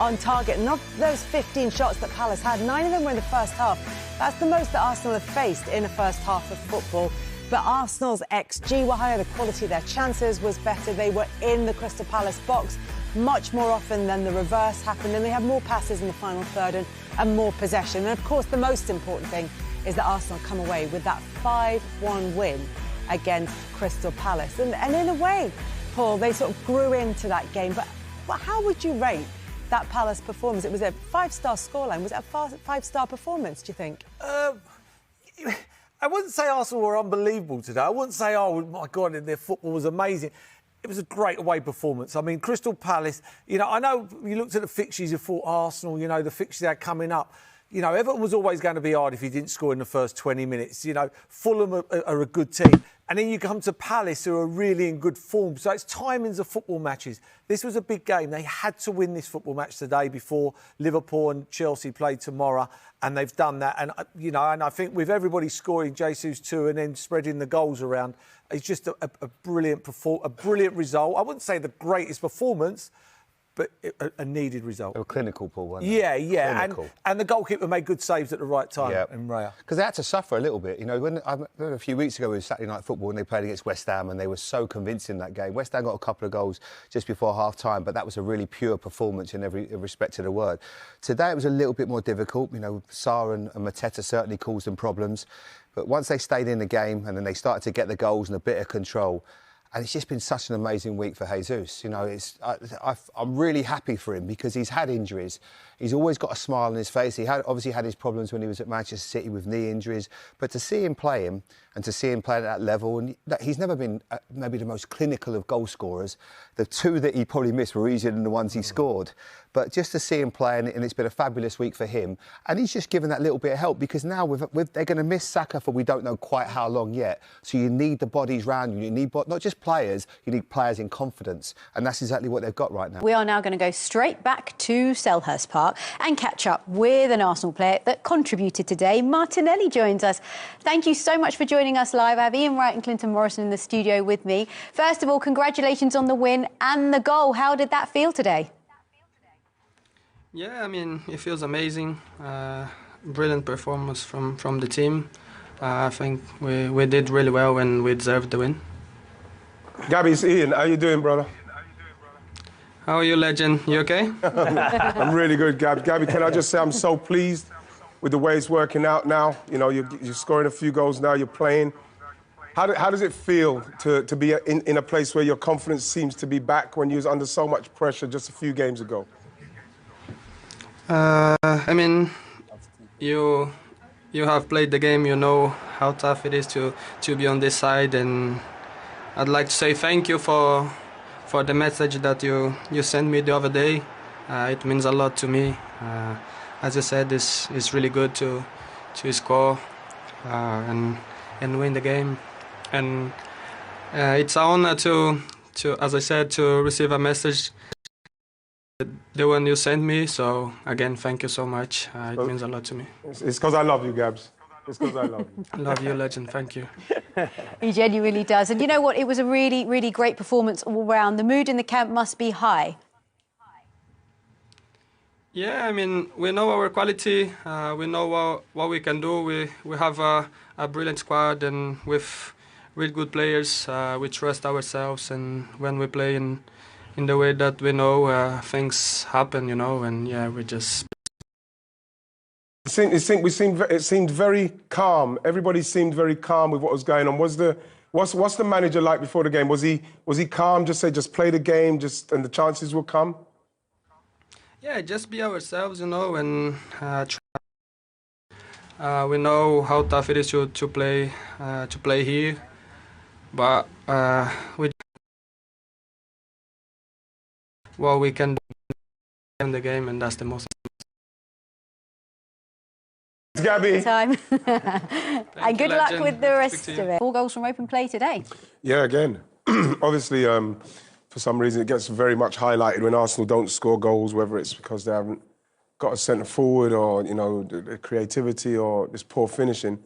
On target, and of those 15 shots that Palace had, 9 of them were in the first half. That's the most that Arsenal have faced in a first half of football. But Arsenal's XG were higher, the quality of their chances was better. They were in the Crystal Palace box much more often than the reverse happened, and they had more passes in the final third and more possession. And of course, the most important thing is that Arsenal come away with that 5-1 win against Crystal Palace. And in a way, Paul, they sort of grew into that game. But how would you rate that Palace performance? It was a 5-star scoreline. Was it a 5-star performance, do you think? I wouldn't say Arsenal were unbelievable today. I wouldn't say, oh, my God, their football was amazing. It was a great away performance. I mean, Crystal Palace, I know you looked at the fixtures, you thought Arsenal, the fixtures they had coming up. Everton was always going to be hard if you didn't score in the first 20 minutes. Fulham are a good team. And then you come to Palace, who are really in good form. So it's timings of football matches. This was a big game. They had to win this football match today before Liverpool and Chelsea played tomorrow. And they've done that. And, and I think with everybody scoring Jesus 2 and then spreading the goals around, it's just a brilliant result. I wouldn't say the greatest performance, but a needed result. They were clinical, Paul, weren't they? Yeah. And the goalkeeper made good saves at the right time in Raya. Because they had to suffer a little bit. When a few weeks ago, it was Saturday Night Football and they played against West Ham and they were so convincing that game. West Ham got a couple of goals just before half-time, but that was a really pure performance in every respect of the word. Today, it was a little bit more difficult. Sarr and Mateta certainly caused them problems. But once they stayed in the game and then they started to get the goals and a bit of control, and it's just been such an amazing week for Jesus. I'm really happy for him because he's had injuries. He's always got a smile on his face. He obviously had his problems when he was at Manchester City with knee injuries. But to see him play him and to see him play at that level, and he's never been maybe the most clinical of goal scorers. The 2 that he probably missed were easier than the ones he scored. But just to see him play, and it's been a fabulous week for him. And he's just given that little bit of help because now they're going to miss Saka for we don't know quite how long yet. So you need the bodies round you. You need not just players, you need players in confidence. And that's exactly what they've got right now. We are now going to go straight back to Selhurst Park and catch up with an Arsenal player that contributed today. Martinelli joins us. Thank you so much for joining us live. I have Ian Wright and Clinton Morrison in the studio with me. First of all, congratulations on the win and the goal. How did that feel today? Yeah, it feels amazing. Brilliant performance from the team. I think we did really well and we deserved the win. Gabby, it's Ian. How you doing, brother? How are you, legend? You okay? I'm really good, Gabby. Gabby, can I just say I'm so pleased with the way it's working out now. You're scoring a few goals now, you're playing. How does it feel to be in a place where your confidence seems to be back when you was under so much pressure just a few games ago? You have played the game, you know how tough it is to be on this side, and I'd like to say thank you for the message that you sent me the other day. It means a lot to me. As I said, it's really good to score and win the game, and it's an honor to, as I said, to receive a message. The one you sent me, so again, thank you so much. It means a lot to me. It's because I love you, Gabs. It's because I love you. I love you, legend. Thank you. He genuinely does. And you know what? It was a really, really great performance all round. The mood in the camp must be high. Yeah, we know our quality. We know what we can do. We have a brilliant squad and with really good players. We trust ourselves, and when we play in the way that we know, things happen, and yeah, we just... It seemed very calm. Everybody seemed very calm with what was going on. What's the manager like before the game? Was he calm? Just play the game, and the chances will come. Yeah, just be ourselves, and try. We know how tough it is to play here, but we what we can do in the game, and that's the most. Gabby. Time. And good luck with the rest of it. 4 goals from open play today. Yeah, again, obviously, for some reason, it gets very much highlighted when Arsenal don't score goals, whether it's because they haven't got a centre forward or, the creativity or this poor finishing.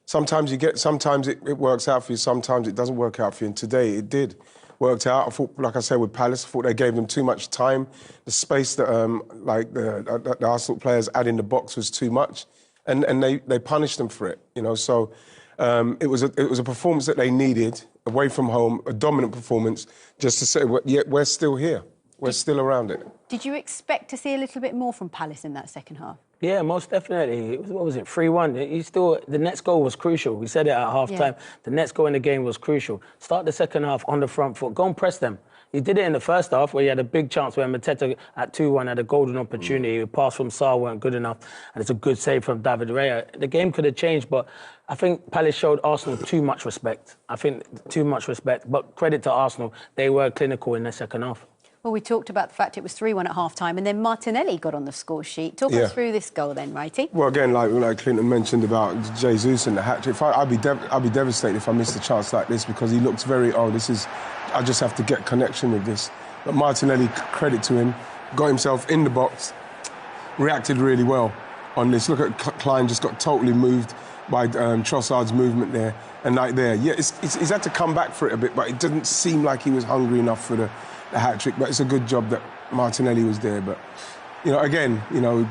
Sometimes it works out for you, sometimes it doesn't work out for you, and today it did. worked out. I thought, like I said, with Palace, I thought they gave them too much time. The space that the Arsenal players had in the box was too much, and they punished them for it. You know, so it was a performance that they needed away from home, a dominant performance, just to say, yeah, we're still here, we're still around it. Did you expect to see a little bit more from Palace in that second half? Yeah, most definitely. What was it, 3-1? The next goal was crucial. We said it at half-time. Yeah. The next goal in the game was crucial. Start the second half on the front foot. Go and press them. He did it in the first half where he had a big chance where Mateta at 2-1 had a golden opportunity. The pass from Saka weren't good enough, and it's a good save from David Raya. The game could have changed, but I think Palace showed Arsenal too much respect. But credit to Arsenal, they were clinical in the second half. Well, we talked about the fact it was 3-1 at half-time, and then Martinelli got on the score sheet. Talk us through this goal then, Righty. Well, again, like Clinton mentioned about Jesus and the hat-trick, I'd be devastated if I missed a chance like this, because he looks very, I just have to get connection with this. But Martinelli, credit to him, got himself in the box, reacted really well on this. Look at Klein, just got totally moved by Trossard's movement there. And he's had to come back for it a bit, but it didn't seem like he was hungry enough for the hat-trick. But it's a good job that Martinelli was there. But, again,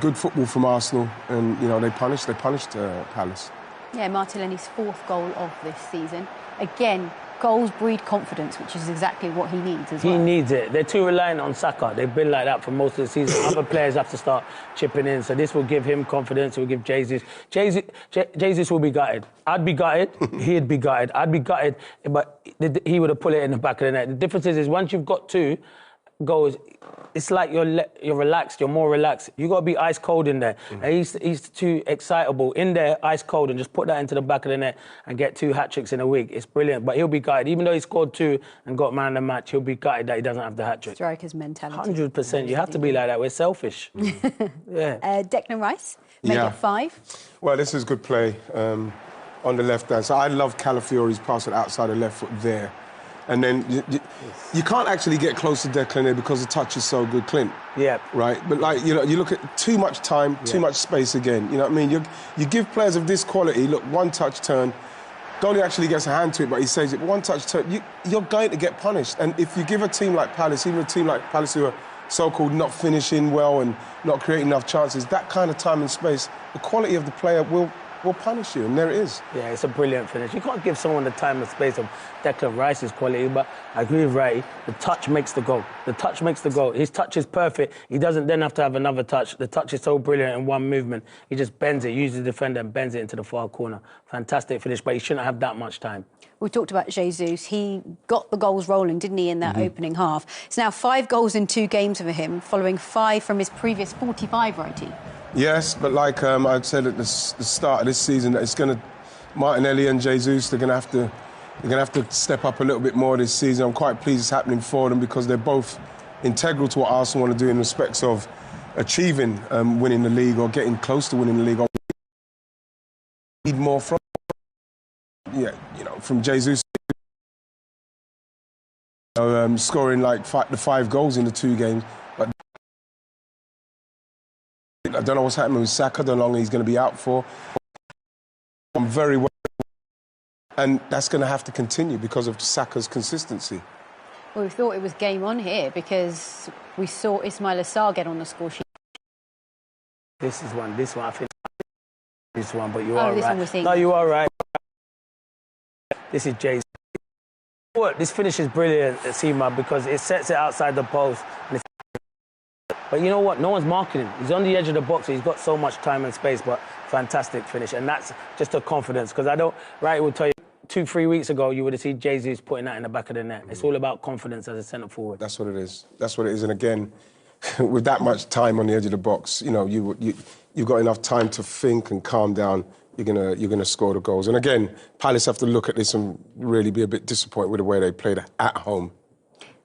good football from Arsenal, and, they punished Palace. Yeah, Martinelli's fourth goal of this season. Again, goals breed confidence, which is exactly what he needs as well. He needs it. They're too reliant on Saka. They've been like that for most of the season. Other players have to start chipping in. So this will give him confidence. It will give Jesus. Jesus will be gutted. I'd be gutted. He'd be gutted. I'd be gutted. But he would have put it in the back of the net. The difference is once you've got two goals, it's like you're relaxed, you're more relaxed. You got to be ice cold in there. And he's too excitable in there, ice cold, and just put that into the back of the net and get 2 hat-tricks in a week. It's brilliant. But he'll be gutted. Even though he scored 2 and got man of the match, he'll be gutted that he doesn't have the hat-trick. Striker's mentality. 100%. You have to be like that. We're selfish. Yeah. Declan Rice made it 5. Well, this is good play on the left hand. So I love Calafiori's pass at outside the left foot there. And then you can't actually get close to Declan there because the touch is so good, Clint. Yeah. Right? But, you look at too much time, too much space again. You know what I mean? You give players of this quality, look, one touch turn, Dolly actually gets a hand to it, but he saves it. One touch turn, you're going to get punished. And if you give a team like Palace, even a team like Palace who are so-called not finishing well and not creating enough chances, that kind of time and space, the quality of the player will punish you, and there it is. Yeah, it's a brilliant finish. You can't give someone the time and space of Declan Rice's quality, but I agree with Ray. The touch makes the goal. The touch makes the goal. His touch is perfect. He doesn't then have to have another touch. The touch is so brilliant in one movement. He just bends it, uses the defender and bends it into the far corner. Fantastic finish, but he shouldn't have that much time. We talked about Jesus. He got the goals rolling, didn't he, in that opening half. It's now 5 goals in 2 games for him, following 5 from his previous 45, Righty. Yes, but like I said at the start of this season, that it's going to Martinelli and Jesus. They're going to have to step up a little bit more this season. I'm quite pleased it's happening for them because they're both integral to what Arsenal want to do in respects of achieving winning the league or getting close to winning the league. Need more from from Jesus. Scoring like the 5 goals in the 2 games. But I don't know what's happening with Saka, how long he's going to be out for. I'm very well. And that's going to have to continue because of Saka's consistency. Well, we thought it was game on here because we saw Ismail Assar get on the score sheet. This one, I think this one, but you are this right. One we're seeing. No, you are right. This is Jay's. This finish is brilliant, Seema, because it sets it outside the post. But you know what? No one's marking him. He's on the edge of the box. So he's got so much time and space, but fantastic finish. And that's just a confidence. Because Wright will tell you, 2-3 weeks ago, you would have seen Jesus putting that in the back of the net. It's all about confidence as a centre forward. That's what it is. That's what it is. And again, with that much time on the edge of the box, you've got enough time to think and calm down. You're gonna score the goals. And again, Palace have to look at this and really be a bit disappointed with the way they played at home.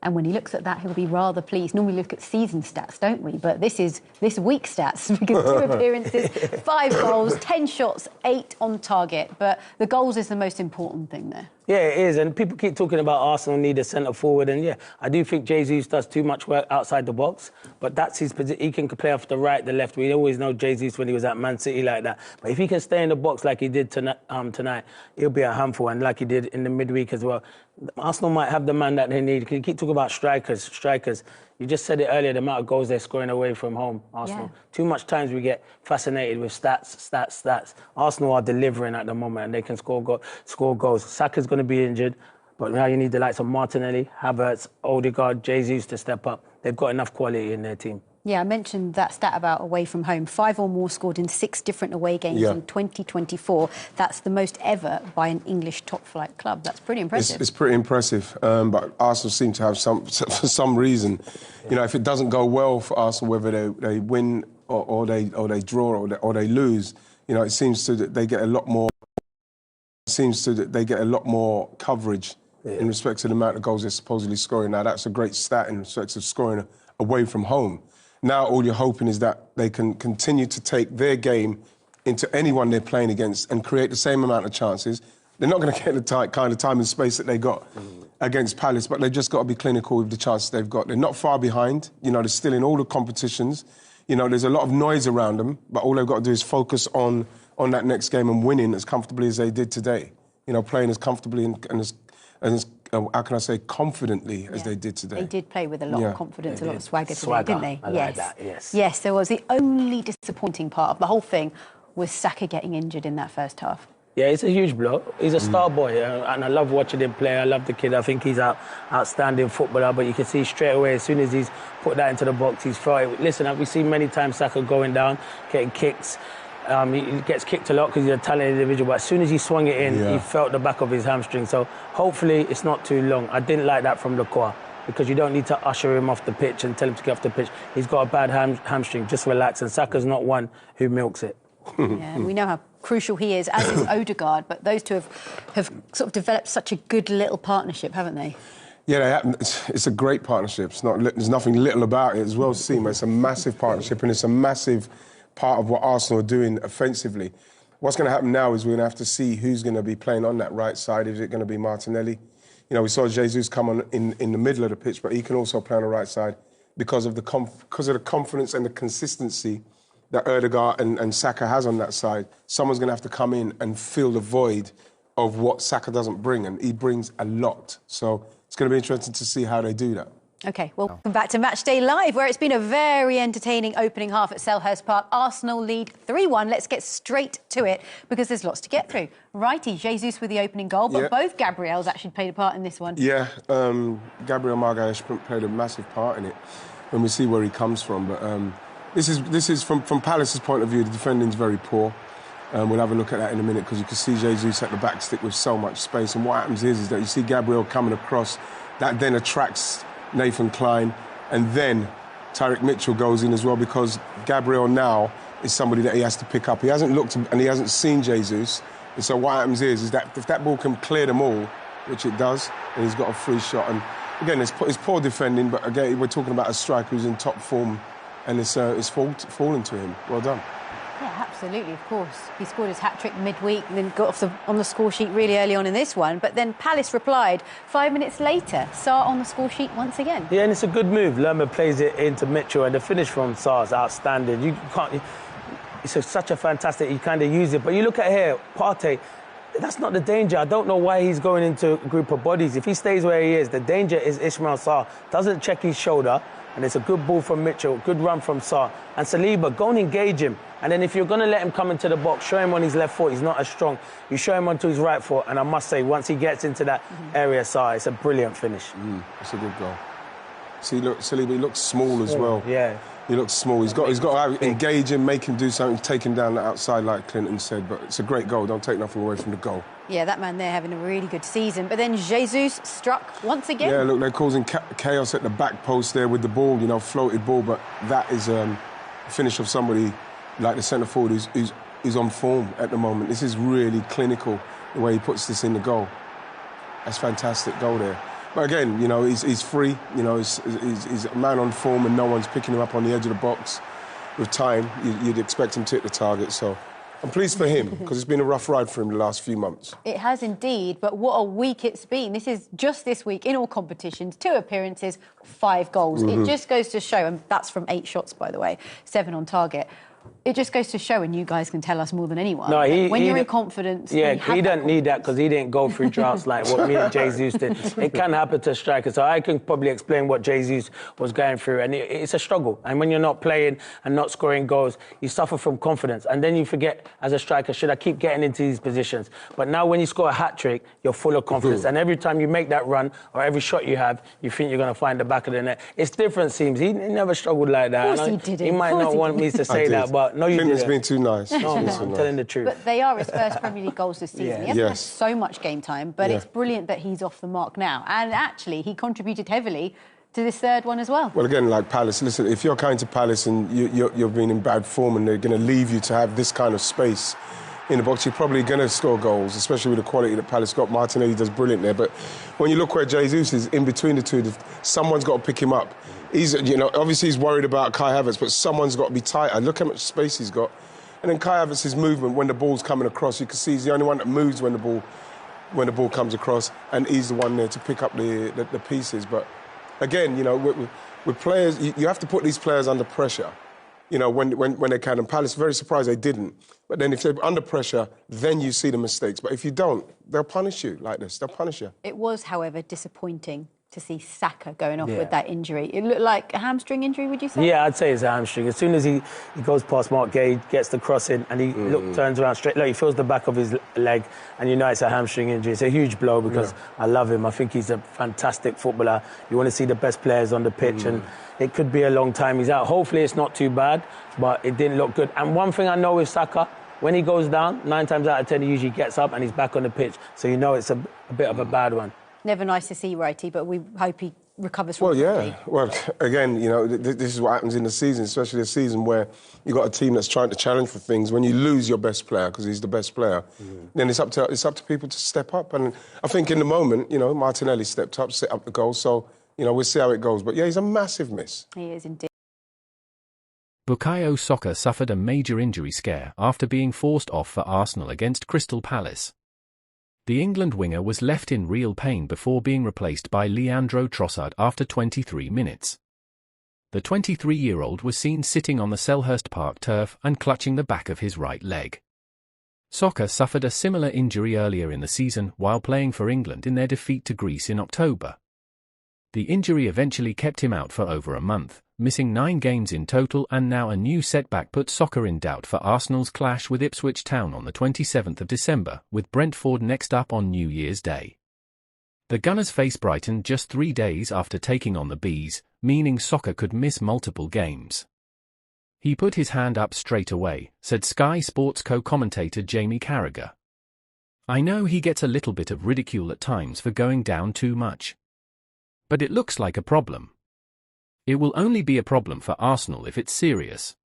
And when he looks at that, he'll be rather pleased. Normally we look at season stats, don't we? But this is this week's stats because 2 appearances, 5 goals, 10 shots, 8 on target. But the goals is the most important thing there. Yeah, it is. And people keep talking about Arsenal need a centre forward. And yeah, I do think Jesus does too much work outside the box. But that's his position. He can play off the right, the left. We always know Jesus when he was at Man City like that. But if he can stay in the box like he did tonight, he'll be a handful. And like he did in the midweek as well. Arsenal might have the man that they need. You keep talking about strikers. You just said it earlier, the amount of goals they're scoring away from home, Arsenal. Yeah. Too much times we get fascinated with stats. Arsenal are delivering at the moment and they can score goals. Saka's going to be injured, but now you need the likes of Martinelli, Havertz, Odegaard, Jesus to step up. They've got enough quality in their team. Yeah, I mentioned that stat about away from home. 5 or more scored in 6 different away games in 2024. That's the most ever by an English top-flight club. That's pretty impressive. It's pretty impressive, but Arsenal seem to have for some reason, you know, if it doesn't go well for Arsenal, whether they win or they draw or they lose, you know, it seems to that they get a lot more coverage in respect to the amount of goals they're supposedly scoring. Now that's a great stat in respect of scoring away from home. Now all you're hoping is that they can continue to take their game into anyone they're playing against and create the same amount of chances. They're not going to get the kind of time and space that they got against Palace, but they've just got to be clinical with the chances they've got. They're not far behind. You know, they're still in all the competitions. You know, there's a lot of noise around them, but all they've got to do is focus on that next game and winning as comfortably as they did today. You know, playing as comfortably and as how can I say, confidently as they did today. They did play with a lot of confidence, a lot of swagger today, didn't they? I like that, yes. Yes, there was. The only disappointing part of the whole thing was Saka getting injured in that first half. Yeah, it's a huge blow. He's a star boy, and I love watching him play. I love the kid. I think he's an outstanding footballer, but you can see straight away, as soon as he's put that into the box, he's felt it. Listen, we've seen many times Saka going down, getting kicks. He gets kicked a lot because he's a talented individual, but as soon as he swung it in, he felt the back of his hamstring. So hopefully it's not too long. I didn't like that from Lacroix, because you don't need to usher him off the pitch and tell him to get off the pitch. He's got a bad hamstring. Just relax. And Saka's not one who milks it. Yeah, we know how crucial he is, as is Odegaard, but those two have sort of developed such a good little partnership, haven't they? Yeah, it's a great partnership. There's nothing little about it as well, Seema. It's a massive partnership, and it's a massive part of what Arsenal are doing offensively. What's going to happen now is we're going to have to see who's going to be playing on that right side. Is it going to be Martinelli? You know, we saw Jesus come on in the middle of the pitch, but he can also play on the right side because of the confidence and the consistency that Odegaard and Saka has on that side. Someone's going to have to come in and fill the void of what Saka doesn't bring, and he brings a lot. So it's going to be interesting to see how they do that. OK, welcome back to Matchday Live, where it's been a very entertaining opening half at Selhurst Park. Arsenal lead 3-1. Let's get straight to it, because there's lots to get through. Righty, Jesus with the opening goal, but both Gabriels actually played a part in this one. Yeah, Gabriel Magalhaes played a massive part in it when we see where he comes from. But this is from Palace's point of view, the defending's very poor. We'll have a look at that in a minute, because you can see Jesus at the back stick with so much space. And what happens is that you see Gabriel coming across, that then attracts Nathan Klein, and then Tyrick Mitchell goes in as well, because Gabriel now is somebody that he has to pick up. He hasn't looked and he hasn't seen Jesus, and so what happens is that if that ball can clear them all, which it does, and he's got a free shot. And again, it's poor defending, but again, we're talking about a striker who's in top form, and it's fallen to him. Well done. Yeah, absolutely, of course. He scored his hat-trick midweek and then got off on the score sheet really early on in this one. But then Palace replied 5 minutes later. Sarr on the score sheet once again. Yeah, and it's a good move. Lerma plays it into Mitchell, and the finish from Sarr is outstanding. You can't... It's such a fantastic... You kind of use it. But you look at here, Partey, that's not the danger. I don't know why he's going into a group of bodies. If he stays where he is, the danger is Ismail Sarr. Doesn't check his shoulder, and it's a good ball from Mitchell, good run from Sarr. And Saliba, go and engage him. And then if you're going to let him come into the box, show him on his left foot, he's not as strong. You show him onto his right foot, and I must say, once he gets into that area, Sarr, it's a brilliant finish. It's a good goal. See, look, Saliba, he looks small as well. Yeah. He looks small. He's got to engage him, make him do something, take him down the outside, like Clinton said. But it's a great goal. Don't take nothing away from the goal. Yeah, that man there having a really good season. But then Jesus struck once again. Yeah, look, they're causing chaos at the back post there with the ball, you know, floated ball. But that is a finish of somebody like the centre forward who's on form at the moment. This is really clinical, the way he puts this in the goal. That's fantastic goal there. But again, you know, he's free. You know, he's a man on form, and no one's picking him up on the edge of the box. With time, you'd expect him to hit the target. So I'm pleased for him, because it's been a rough ride for him the last few months. It has indeed, but what a week it's been. This is just this week in all competitions, 2 appearances, 5 goals. It just goes to show, and that's from 8 shots, by the way, 7 on target. It just goes to show, and you guys can tell us more than anyone, No, when you're in confidence... Yeah, he doesn't need that because he didn't go through droughts like what me and Jesus did. It can happen to strikers, so I can probably explain what Jesus was going through, and it's a struggle. And when you're not playing and not scoring goals, you suffer from confidence, and then you forget, as a striker, should I keep getting into these positions? But now when you score a hat-trick, you're full of confidence, and every time you make that run, or every shot you have, you think you're going to find the back of the net. It's different, seems. He never struggled like that. Of course he didn't. He might not want me to say that, but no, you didn't. Been too nice. No, I'm telling the truth. But they are his first Premier League goals this season. Yeah. He hasn't had so much game time, but it's brilliant that he's off the mark now. And actually, he contributed heavily to this 3rd one as well. Well, again, like Palace, listen, if you're coming to Palace and you've been in bad form and they're going to leave you to have this kind of space in the box, you're probably going to score goals, especially with the quality that Palace got. Martinelli does brilliant there. But when you look where Jesus is, in between the two, someone's got to pick him up. He's, obviously he's worried about Kai Havertz, but someone's got to be tighter. Look how much space he's got. And then Kai Havertz's movement when the ball's coming across, you can see he's the only one that moves when the ball comes across, and he's the one there to pick up the pieces. But again, with players, you have to put these players under pressure. When they can. And Palace, very surprised they didn't. But then if they're under pressure, then you see the mistakes. But if you don't, they'll punish you like this. They'll punish you. It was, however, disappointing to see Saka going off with that injury. It looked like a hamstring injury, would you say? Yeah, I'd say it's a hamstring. As soon as he goes past Mark Gay, gets the cross in, and he turns around straight, he feels the back of his leg, and you know it's a hamstring injury. It's a huge blow because I love him. I think he's a fantastic footballer. You want to see the best players on the pitch, and it could be a long time he's out. Hopefully it's not too bad, but it didn't look good. And one thing I know with Saka, when he goes down, 9 times out of 10 he usually gets up and he's back on the pitch. So you know it's a bit of a bad one. Never nice to see, Wrighty, but we hope he recovers from Well, again, this is what happens in the season, especially a season where you've got a team that's trying to challenge for things. When you lose your best player, because he's the best player, then it's up to people to step up. And I think in the moment, Martinelli stepped up, set up the goal. So, we'll see how it goes. But, yeah, he's a massive miss. He is indeed. Bukayo Saka suffered a major injury scare after being forced off for Arsenal against Crystal Palace. The England winger was left in real pain before being replaced by Leandro Trossard after 23 minutes. The 23-year-old was seen sitting on the Selhurst Park turf and clutching the back of his right leg. Saka suffered a similar injury earlier in the season while playing for England in their defeat to Greece in October. The injury eventually kept him out for over a month, missing 9 games in total, and now a new setback puts Saka in doubt for Arsenal's clash with Ipswich Town on the 27th of December, with Brentford next up on New Year's Day. The Gunners face Brighton just 3 days after taking on the Bees, meaning Saka could miss multiple games. He put his hand up straight away, said Sky Sports co-commentator Jamie Carragher. I know he gets a little bit of ridicule at times for going down too much. But it looks like a problem. It will only be a problem for Arsenal if it's serious.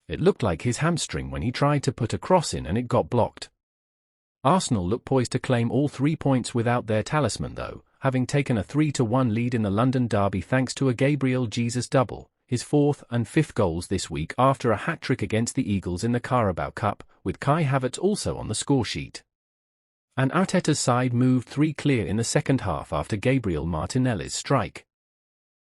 It looked like his hamstring when he tried to put a cross in and it got blocked. Arsenal look poised to claim all 3 points without their talisman though, having taken a 3-1 lead in the London derby thanks to a Gabriel Jesus double, his 4th and 5th goals this week after a hat-trick against the Eagles in the Carabao Cup, with Kai Havertz also on the scoresheet. And Arteta's side moved 3 clear in the second half after Gabriel Martinelli's strike.